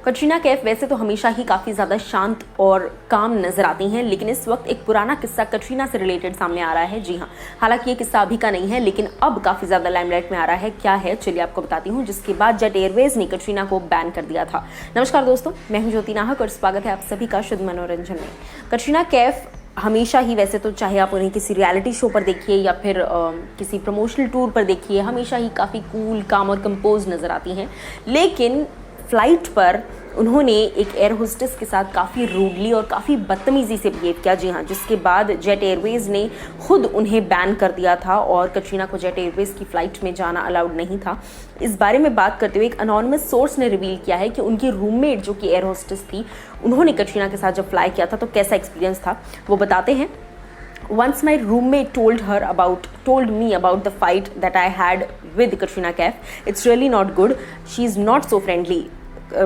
कटरीना कैफ वैसे तो हमेशा ही काफ़ी ज़्यादा शांत और काम नजर आती हैं, लेकिन इस वक्त एक पुराना किस्सा कटरीना से रिलेटेड सामने आ रहा है। जी हाँ, हालांकि ये किस्सा अभी का नहीं है, लेकिन अब काफ़ी ज़्यादा लाइमलाइट में आ रहा है। क्या है, चलिए आपको बताती हूँ। जिसके बाद जेट एयरवेज ने कटरीना को बैन कर दिया था। नमस्कार दोस्तों, मैं हूँ ज्योति नाहक और स्वागत है आप सभी का शुद्ध मनोरंजन में। कटरीना कैफ हमेशा ही, वैसे तो चाहे आप उन्हें किसी रियलिटी शो पर देखिए या फिर किसी प्रमोशनल टूर पर देखिए, हमेशा ही काफ़ी कूल, काम और कंपोज नज़र आती हैं। लेकिन फ्लाइट पर उन्होंने एक एयर होस्टेस के साथ काफ़ी रूडली और काफ़ी बदतमीज़ी से बिहेव किया। जी हाँ, जिसके बाद जेट एयरवेज़ ने खुद उन्हें बैन कर दिया था और कटरीना को जेट एयरवेज़ की फ़्लाइट में जाना अलाउड नहीं था। इस बारे में बात करते हुए एक अनोनिमस सोर्स ने रिवील किया है कि उनकी रूममेट जो कि एयर होस्टेस थी, उन्होंने कटरीना के साथ जब फ्लाई किया था तो कैसा एक्सपीरियंस था वो बताते हैं। Once my roommate told me about the fight that I had with Katrina Kaif. It's really not good. She's not so friendly.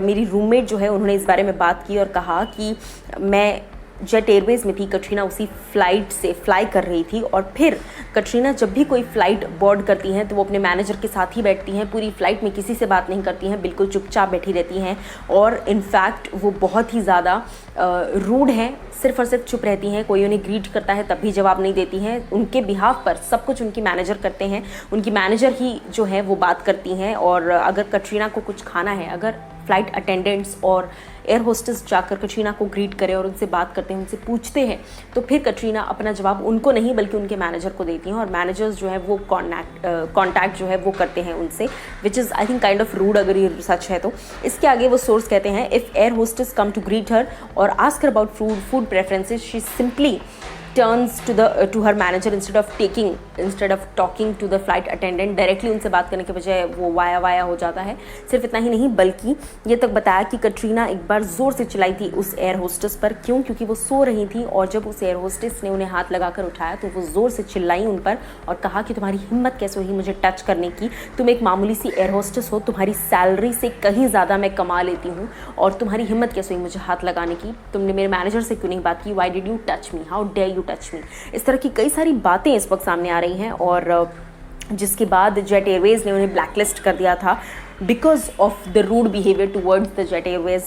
मेरी रूममेट जो है उन्होंने इस बारे में बात की और कहा कि मैं जेट एयरवेज़ में थी, कटरीना उसी फ्लाइट से फ्लाई कर रही थी और फिर कटरीना जब भी कोई फ़्लाइट बोर्ड करती हैं तो वो अपने मैनेजर के साथ ही बैठती हैं, पूरी फ़्लाइट में किसी से बात नहीं करती हैं, बिल्कुल चुपचाप बैठी रहती हैं और इनफैक्ट वो बहुत ही ज़्यादा रूड हैं, सिर्फ और सिर्फ चुप रहती हैं। कोई उन्हें ग्रीट करता है तब भी जवाब नहीं देती हैं। उनके बिहाफ पर सब कुछ उनकी मैनेजर करते हैं, उनकी मैनेजर ही जो है वो बात करती हैं। और अगर कटरीना को कुछ खाना है, अगर फ़्लाइट अटेंडेंट्स और एयर होस्टेस जाकर कटरीना को ग्रीट करें और उनसे बात करते हैं, उनसे पूछते हैं, तो फिर कटरीना अपना जवाब उनको नहीं बल्कि उनके मैनेजर को देती हैं और मैनेजर्स जो है वो कॉन्टैक्ट जो है वो करते हैं उनसे, which is I think kind of rude अगर ये सच है तो। इसके आगे वो सोर्स कहते हैं, if air hostess come to greet her और ask her about food preferences, she simply turns to her manager instead of talking to the flight attendant। Directly उनसे बात करने के बजाय वो वाया हो जाता है। सिर्फ इतना ही नहीं बल्कि ये तक बताया कि कटरीना एक बार ज़ोर से चिल्लाई थी उस एयर होस्टेस पर। क्यों? क्योंकि वो सो रही थी और जब उस एयर होस्टेस ने उन्हें हाथ लगाकर उठाया तो वो ज़ोर से चिल्लाई उन पर और कहा कि तुम्हारी हिम्मत कैसे हुई मुझे टच करने की, तुम एक मामूली सी एयर होस्टेस हो, तुम्हारी सैलरी से कहीं ज़्यादा मैं कमा लेती हूँ और तुम्हारी हिम्मत कैसे हुई मुझे हाथ लगाने की, तुमने मेरे मैनेजर से क्यों नहीं बात की, why did you touch me, how dare you touch me. इस तरह की कई सारी बातें इस वक्त सामने आ रही हैं और जिसके बाद जेट एयरवेज़ ने उन्हें ब्लैकलिस्ट कर दिया था because of the rude behaviour towards the Jet Airways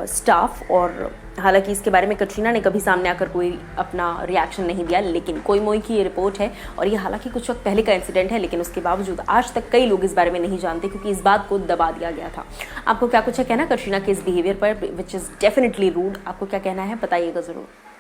staff. और हालांकि इसके बारे में कटरीना ने कभी सामने आकर कोई अपना रिएक्शन नहीं दिया, लेकिन कोई मोई की ये रिपोर्ट है और ये हालांकि कुछ वक्त पहले का इंसिडेंट है, लेकिन उसके बावजूद आज तक कई लोग इस बारे में नहीं जानते क्योंकि इस बात को दबा दिया गया था। आपको क्या कुछ है कहना कटरीना के इस बिहेवियर पर, विच इज़ डेफिनेटली रूड? आपको क्या कहना है बताइएगा ज़रूर।